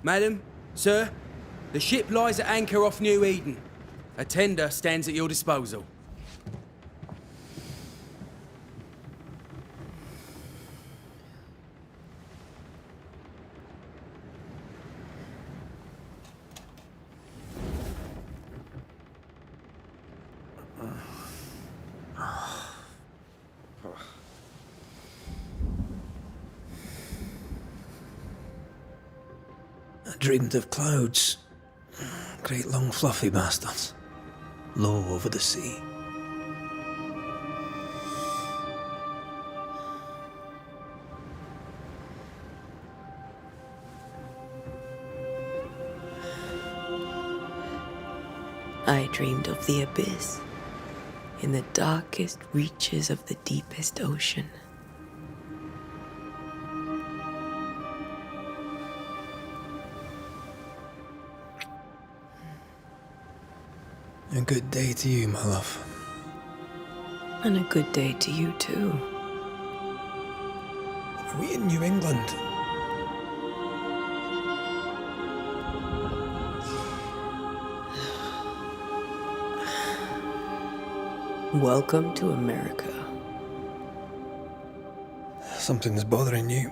Madam, sir, the ship lies at anchor off New Eden. A tender stands at your disposal. I dreamed of clouds. Great long fluffy bastards. Low over the sea. I dreamed of the abyss, in the darkest reaches of the deepest ocean. A good day to you, my love. And a good day to you, too. Are we in New England? Welcome to America. Something's bothering you.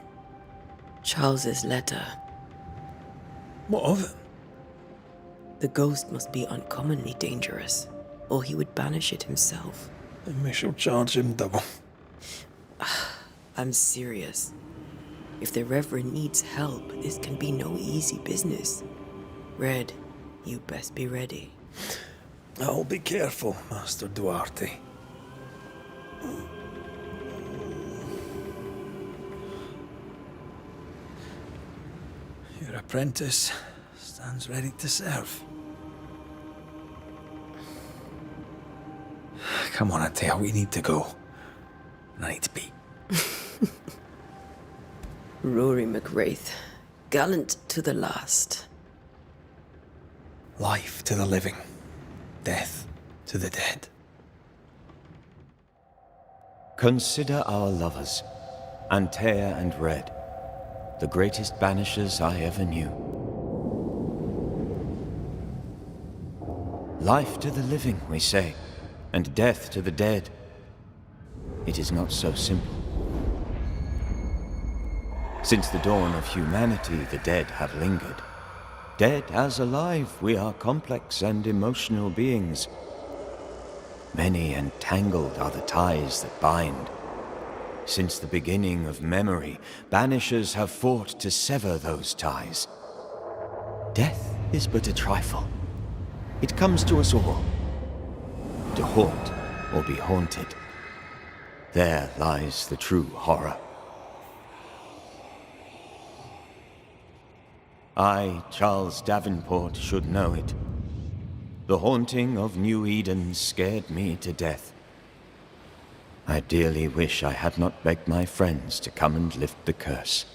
Charles's letter. What of it? The ghost must be uncommonly dangerous, or he would banish it himself. Then we shall charge him double. I'm serious. If the Reverend needs help, this can be no easy business. Red, you best be ready. I'll be careful, Master Duarte. Your apprentice stands ready to serve. Come on, Atea, we need to go. I need to be. Rory McWraith, gallant to the last. Life to the living, death to the dead. Consider our lovers, Antea and Red, the greatest banishers I ever knew. Life to the living, we say, and death to the dead. It is not so simple. Since the dawn of humanity, the dead have lingered. Dead as alive, we are complex and emotional beings. Many and tangled are the ties that bind. Since the beginning of memory, banishers have fought to sever those ties. Death is but a trifle. It comes to us all. To haunt or be haunted. There lies the true horror. I, Charles Davenport, should know it. The haunting of New Eden scared me to death. I dearly wish I had not begged my friends to come and lift the curse.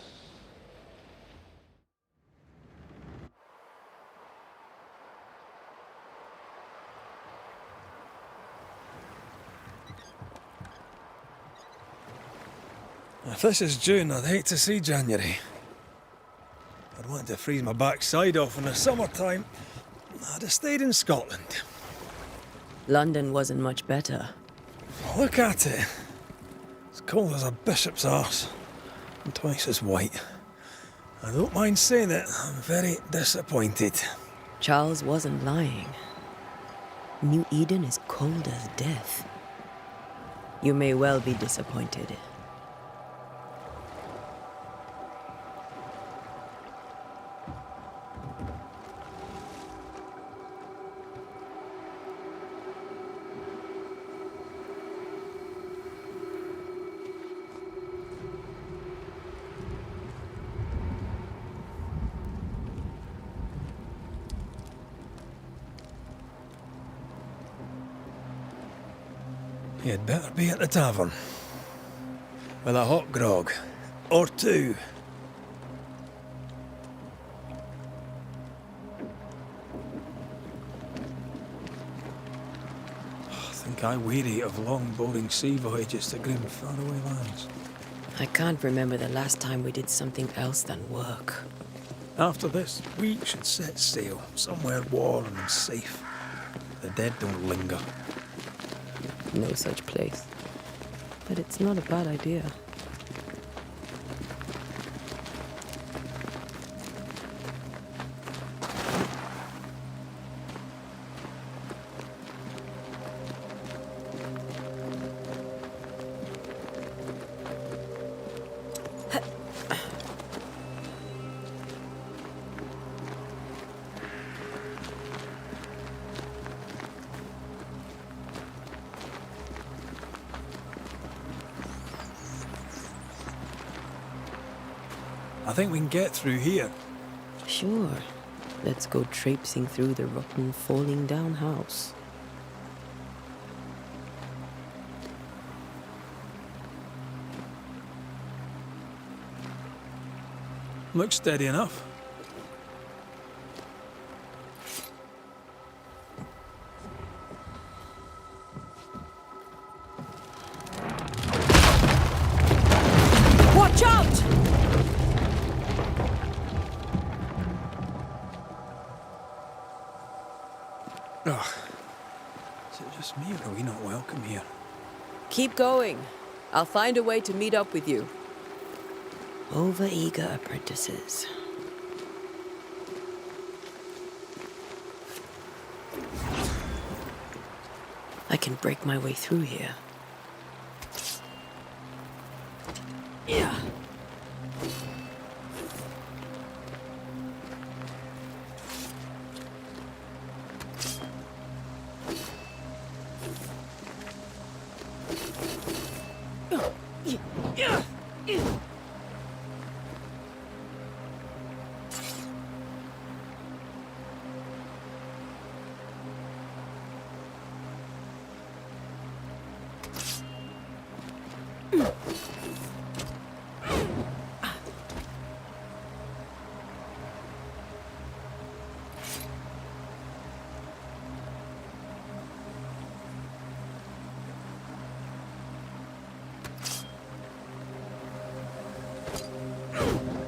If this is June, I'd hate to see January. I'd want to freeze my backside off in the summertime. I'd have stayed in Scotland. London wasn't much better. Look at it. It's cold as a bishop's arse. And twice as white. I don't mind saying it, I'm very disappointed. Charles wasn't lying. New Eden is cold as death. You may well be disappointed. You'd better be at the tavern. With a hot grog. Or two. I think I weary of long, boring sea voyages to grim, faraway lands. I can't remember the last time we did something else than work. After this, we should set sail somewhere warm and safe. The dead don't linger. No such place. But it's not a bad idea. I think we can get through here. Sure. Let's go traipsing through the rotten, falling down house. Looks steady enough. Watch out! Ugh. Is it just me or are we not welcome here? Keep going. I'll find a way to meet up with you. Over-eager apprentices. I can break my way through here. Yeah.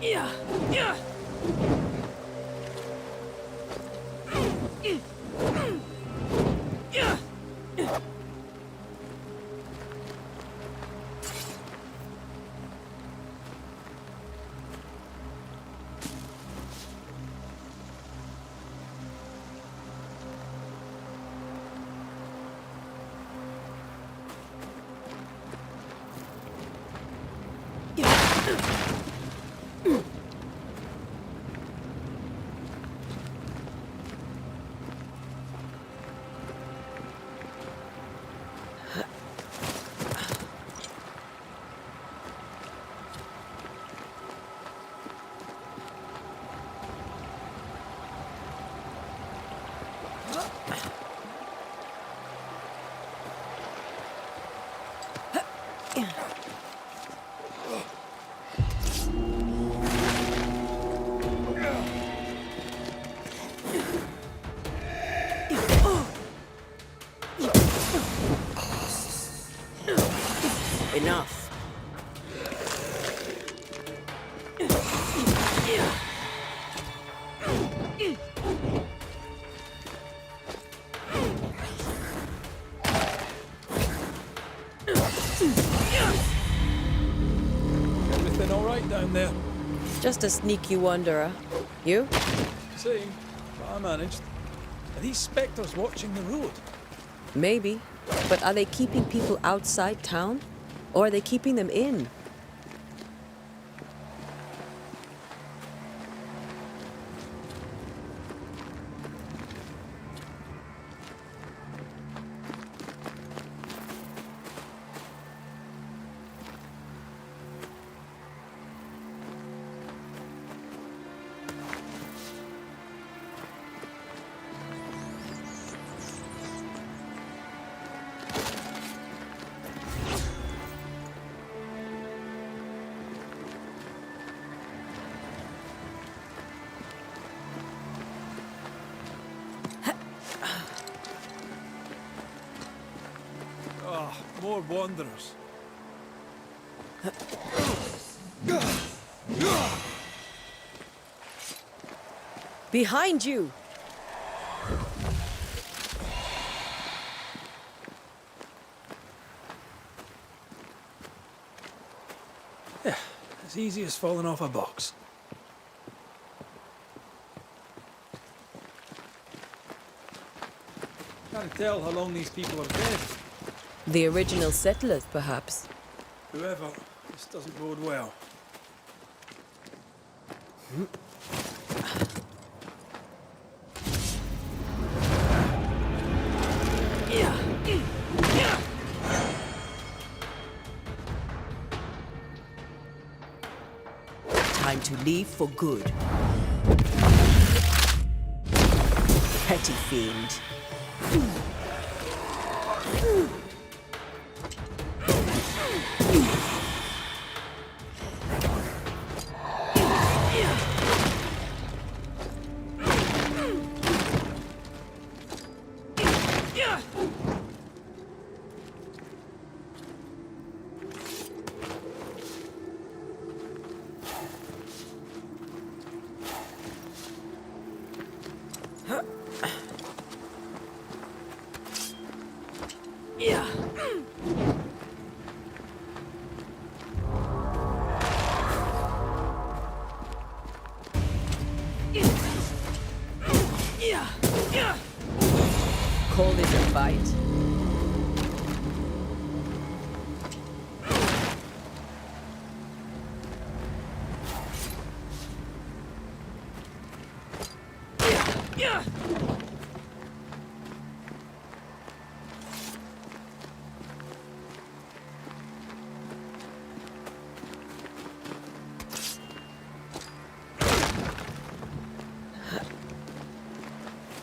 Yeah. Yeah. Enough. Everything all right down there? Just a sneaky wanderer. You? Same, but I managed. Are these spectres watching the road? Maybe. But are they keeping people outside town? Or are they keeping them in? Ah, more wanderers. Behind you! Yeah, as easy as falling off a box. Can't tell how long these people have been. The original settlers, perhaps. Whoever, this doesn't bode well. Time to leave for good. Petty fiend. Call this a fight.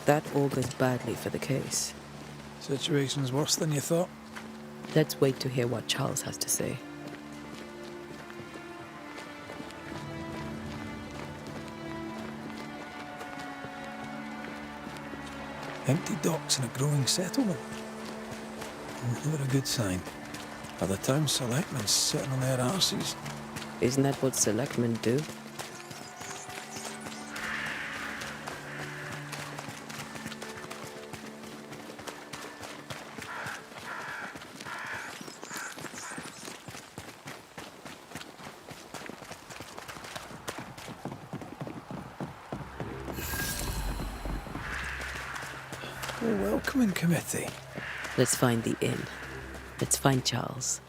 That augurs badly for the case. Situation's worse than you thought. Let's wait to hear what Charles has to say. Empty docks in a growing settlement. Never a good sign. Are the town selectmen sitting on their arses? Isn't that what selectmen do? A welcoming committee. Let's find the inn. Let's find Charles.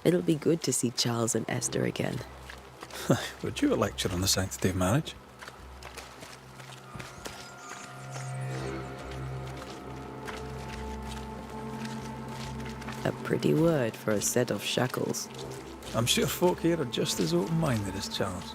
It'll be good to see Charles and Esther again. Would you a lecture on the sanctity of marriage? A pretty word for a set of shackles. I'm sure folk here are just as open-minded as Charles.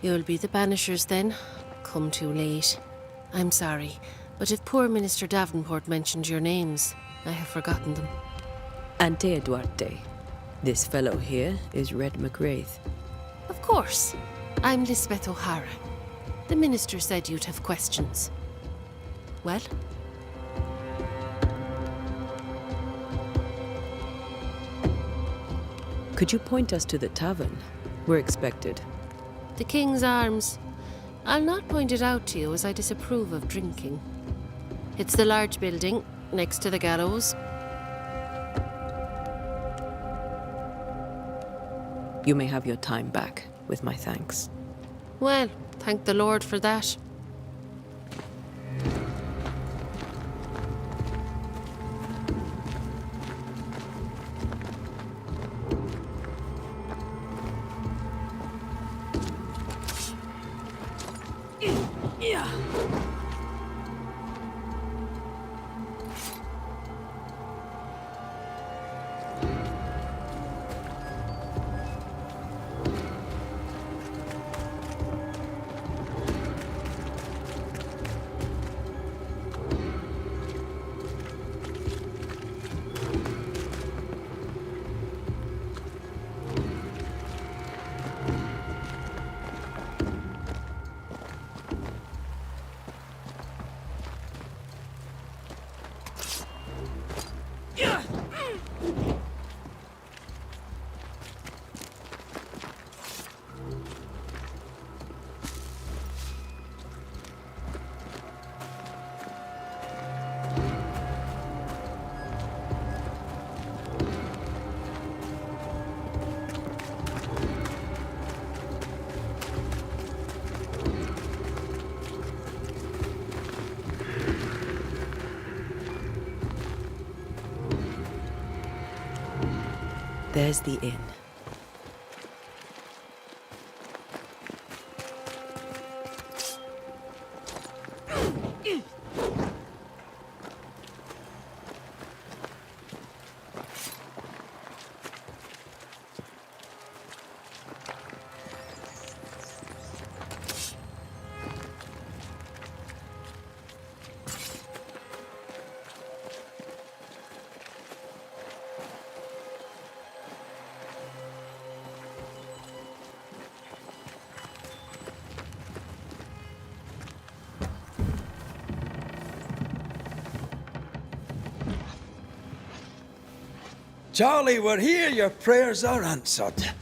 You'll be the Banishers then? Come too late. I'm sorry, but if poor Minister Davenport mentioned your names, I have forgotten them. Ante Duarte. This fellow here is Red McGrath. Of course. I'm Lisbeth O'Hara. The Minister said you'd have questions. Well? Could you point us to the tavern? We're expected. The King's Arms. I'll not point it out to you as I disapprove of drinking. It's the large building, next to the gallows. You may have your time back, with my thanks. Well, thank the Lord for that. There's the inn. Charlie, we're here. Your prayers are answered.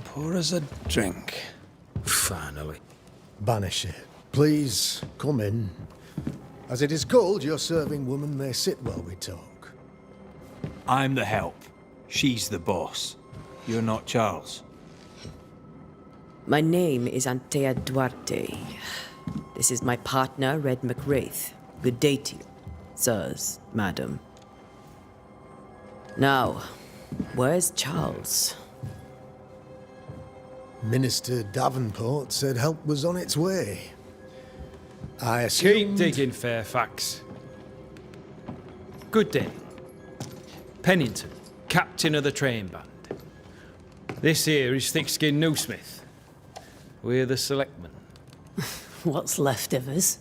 Pour us a drink. Finally. Banisher, please come in. As it is cold, your serving woman may sit while we talk. I'm the help. She's the boss. You're not Charles. My name is Antea Duarte. This is my partner, Red McWraith. Good day to you, sirs, madam. Now, where's Charles? Minister Davenport said help was on its way. I assumed... Keep digging, Fairfax. Good day. Pennington, captain of the train band. This here is thick-skinned Newsmith. We're the selectmen. What's left of us?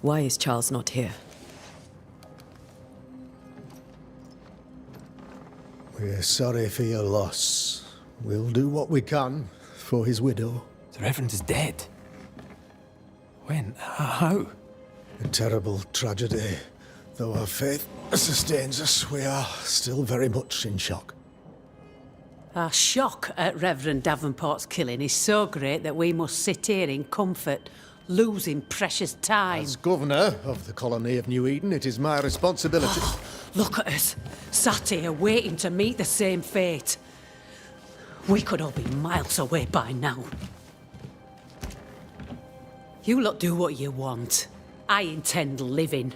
Why is Charles not here? We're sorry for your loss. We'll do what we can for his widow. The Reverend is dead. When? How? A terrible tragedy. Though our faith sustains us, we are still very much in shock. Our shock at Reverend Davenport's killing is so great that we must sit here in comfort, losing precious time. As governor of the colony of New Eden, it is my responsibility... Look at us, sat here waiting to meet the same fate. We could all be miles away by now. You lot do what you want. I intend living.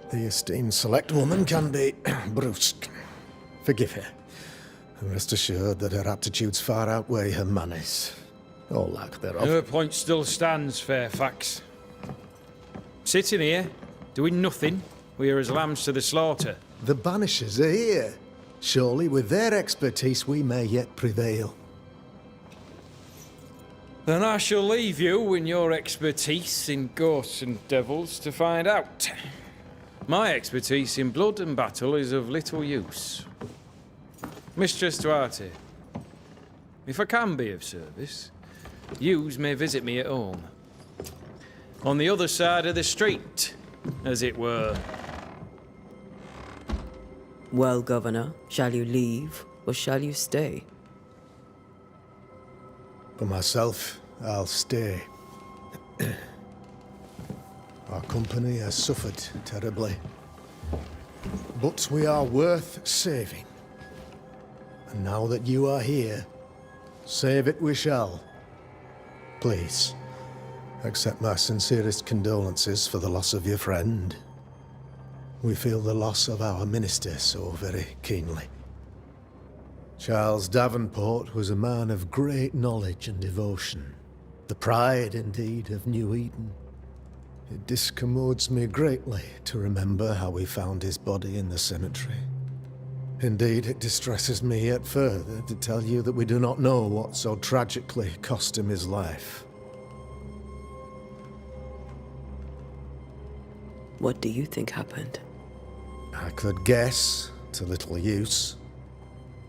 The esteemed select woman can be brusque. Forgive her. And rest assured that her aptitudes far outweigh her manners. Or lack thereof. Her point still stands, Fairfax. Sitting here, doing nothing, we're as lambs to the slaughter. The Banishers are here. Surely with their expertise we may yet prevail. Then I shall leave you and your expertise in ghosts and devils to find out. My expertise in blood and battle is of little use. Mistress Duarte, if I can be of service, yous may visit me at home. On the other side of the street, as it were. Well, Governor, shall you leave or shall you stay? For myself, I'll stay. Our company has suffered terribly. But we are worth saving. And now that you are here, save it we shall. Please, accept my sincerest condolences for the loss of your friend. We feel the loss of our minister so very keenly. Charles Davenport was a man of great knowledge and devotion. The pride, indeed, of New Eden. It discommodes me greatly to remember how we found his body in the cemetery. Indeed, it distresses me yet further to tell you that we do not know what so tragically cost him his life. What do you think happened? I could guess, to little use.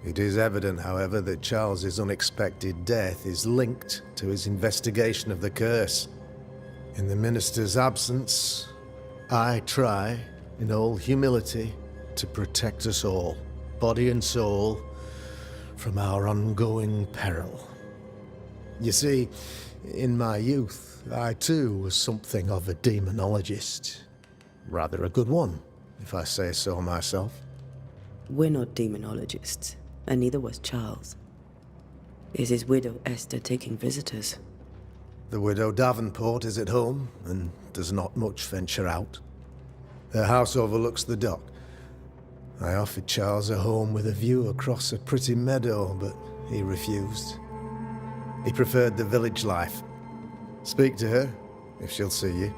It is evident, however, that Charles's unexpected death is linked to his investigation of the curse. In the minister's absence, I try, in all humility, to protect us all, body and soul, from our ongoing peril. You see, in my youth, I too was something of a demonologist. Rather a good one, if I say so myself. We're not demonologists, and neither was Charles. Is his widow Esther taking visitors? The widow Davenport is at home, and does not much venture out. Her house overlooks the dock, I offered Charles a home with a view across a pretty meadow, but he refused. He preferred the village life. Speak to her, if she'll see you.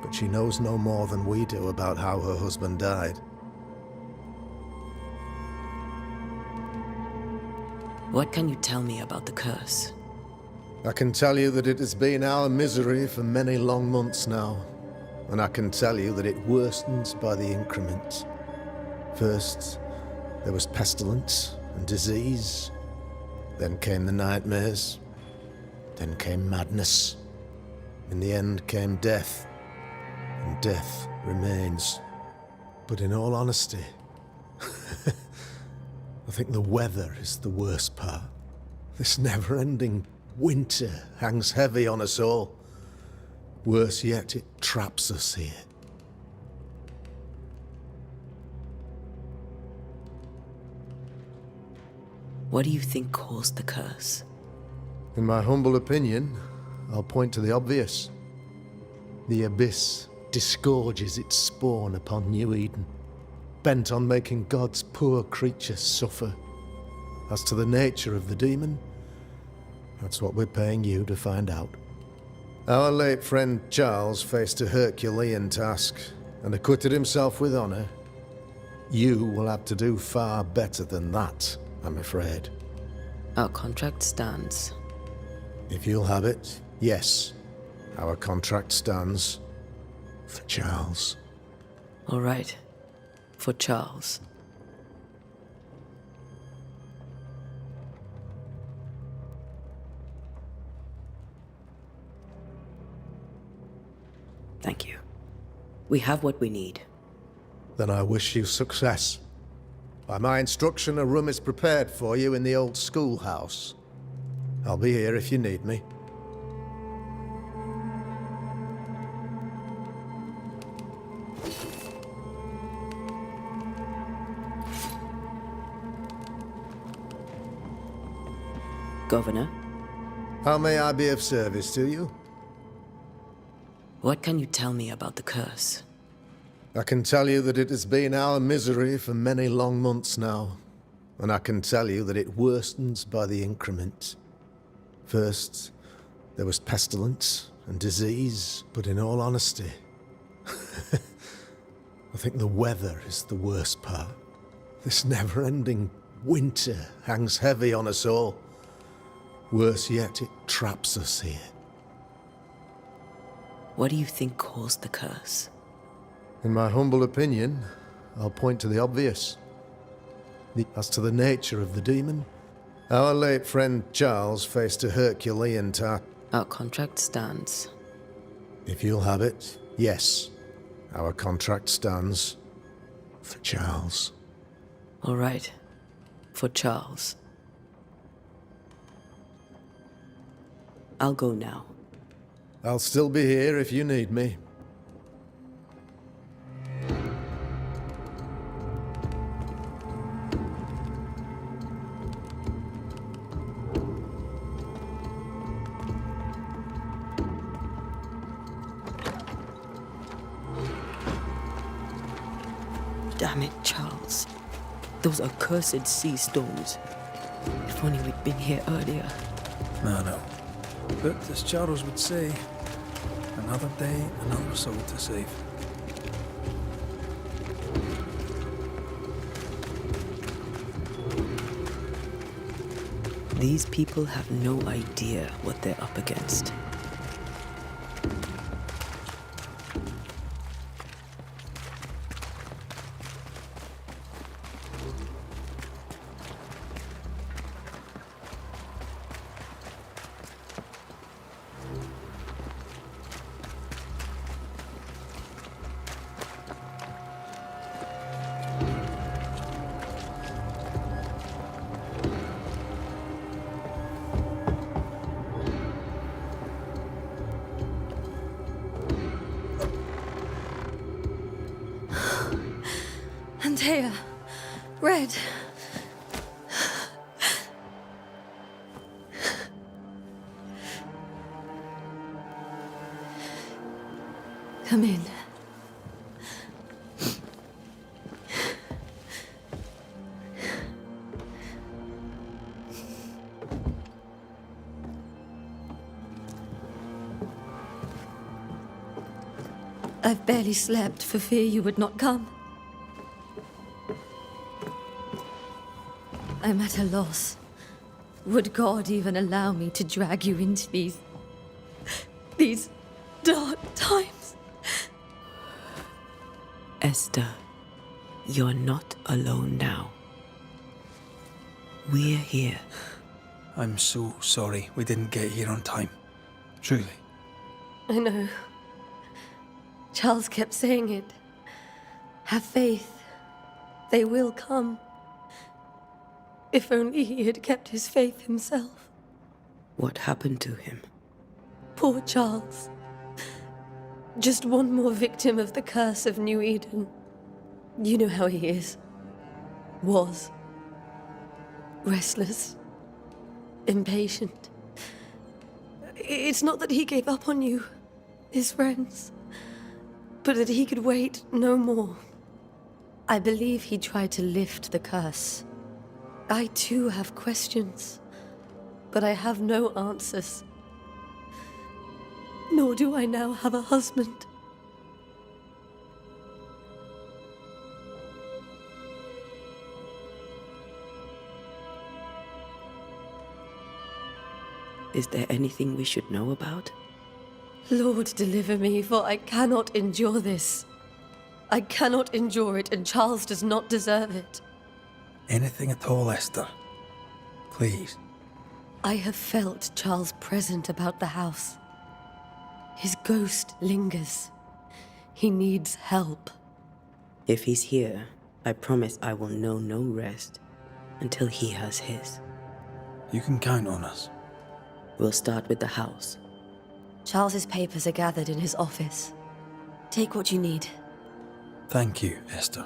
But she knows no more than we do about how her husband died. What can you tell me about the curse? I can tell you that it has been our misery for many long months now. And I can tell you that it worsens by the increment. First, there was pestilence and disease. Then came the nightmares. Then came madness. In the end came death. And death remains. But in all honesty, I think the weather is the worst part. This never-ending winter hangs heavy on us all. Worse yet, it traps us here. What do you think caused the curse? In my humble opinion, I'll point to the obvious. The abyss disgorges its spawn upon New Eden, bent on making God's poor creatures suffer. As to the nature of the demon, that's what we're paying you to find out. Our late friend Charles faced a Herculean task and acquitted himself with honor. You will have to do far better than that, I'm afraid. Our contract stands. If you'll have it, yes. Our contract stands for Charles. All right. For Charles. Thank you. We have what we need. Then I wish you success. By my instruction, a room is prepared for you in the old schoolhouse. I'll be here if you need me. Governor, How may I be of service to you? what can you tell me about the curse? I can tell you that it has been our misery for many long months now. And I can tell you that it worsens by the increment. First, there was pestilence and disease, but in all honesty, I think the weather is the worst part. This never-ending winter hangs heavy on us all. Worse yet, it traps us here. What do you think caused the curse? In my humble opinion, I'll point to the obvious. As to the nature of the demon, our late friend Charles faced a Herculean task. Our contract stands. If you'll have it, yes. Our contract stands for Charles. All right. For Charles. I'll go now. I'll still be here if you need me. Damn it, Charles. Those accursed sea storms. If only we'd been here earlier. No. But as Charles would say, another day, another soul to save. These people have no idea what they're up against. Antea, Red. Come in. I've barely slept for fear you would not come. I'm at a loss. Would God even allow me to drag you into these dark times? Esther, you're not alone now. We're here. I'm so sorry we didn't get here on time. Truly. I know. Charles kept saying it. Have faith. They will come. If only he had kept his faith himself. What happened to him? Poor Charles. Just one more victim of the curse of New Eden. You know how he is. Was. Restless. Impatient. It's not that he gave up on you, his friends, but that he could wait no more. I believe he tried to lift the curse. I too have questions, but I have no answers. Nor do I now have a husband. Is there anything we should know about? Lord, deliver me, for I cannot endure this. I cannot endure it, and Charles does not deserve it. Anything at all, Esther. Please. I have felt Charles present about the house. His ghost lingers. He needs help. If he's here, I promise I will know no rest until he has his. You can count on us. We'll start with the house. Charles's papers are gathered in his office. Take what you need. Thank you, Esther.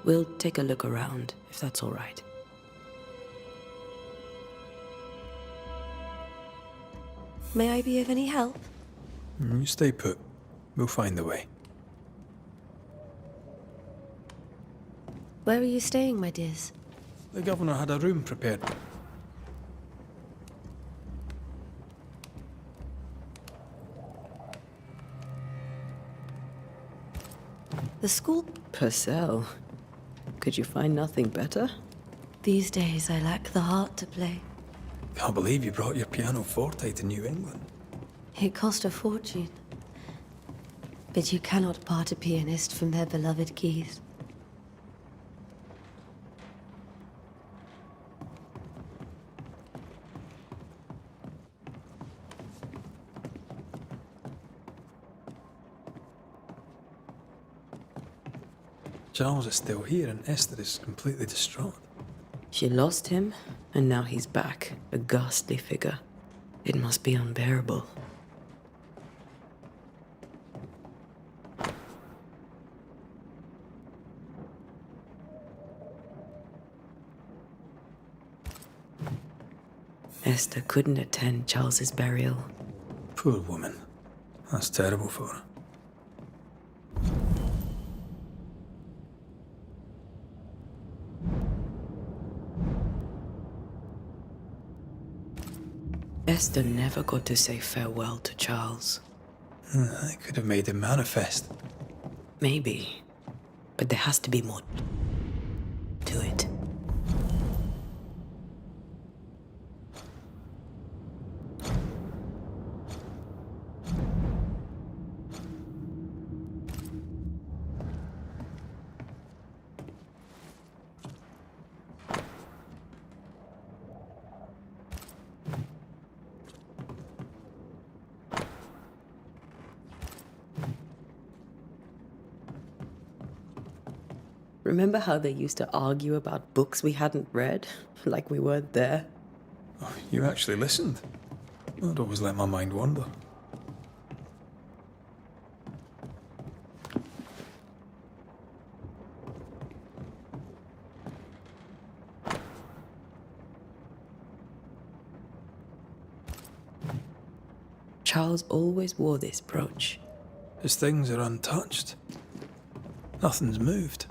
We'll take a look around, if that's all right. May I be of any help? You stay put. We'll find the way. Where are you staying, my dears? The governor had a room prepared. The school? Purcell. Could you find nothing better? These days I lack the heart to play. Can't believe you brought your pianoforte to New England. It cost a fortune. But you cannot part a pianist from their beloved keys. Charles is still here and Esther is completely distraught. She lost him, and now he's back, a ghastly figure. It must be unbearable. Esther couldn't attend Charles's burial. Poor woman. That's terrible for her. Esther never got to say farewell to Charles. I could have made him manifest. Maybe. But there has to be more to it. Remember how they used to argue about books we hadn't read? Like we weren't there? Oh, you actually listened. I'd always let my mind wander. Charles always wore this brooch. His things are untouched. Nothing's moved.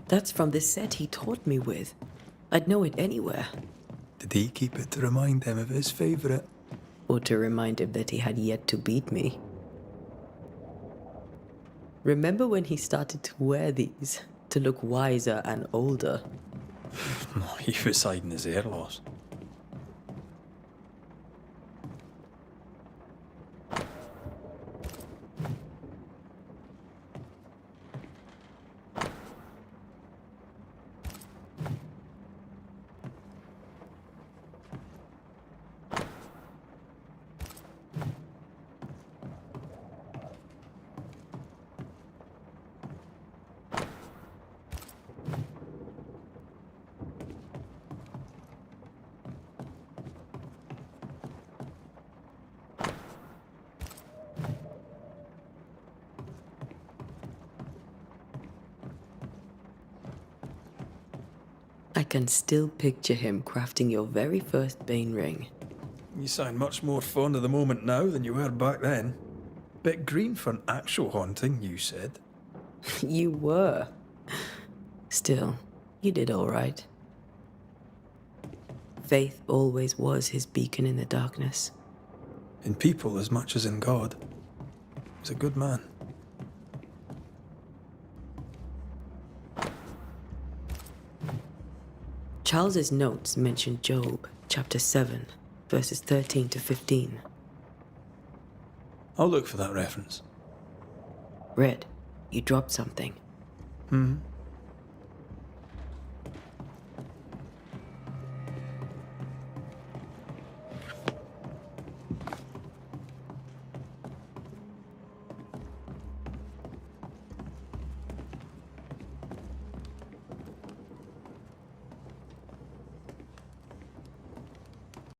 That's from the set he taught me with. I'd know it anywhere. Did he keep it to remind him of his favourite? Or to remind him that he had yet to beat me. Remember when he started to wear these to look wiser and older? He was hiding his hair loss. I can still picture him crafting your very first Bane ring. You sound much more fond of the moment now than you were back then. Bit green for an actual haunting, you said. You were. Still, you did all right. Faith always was his beacon in the darkness. In people as much as in God. He's a good man. Charles's notes mention Job, chapter 7, verses 13 to 15. I'll look for that reference. Red, you dropped something. Hmm.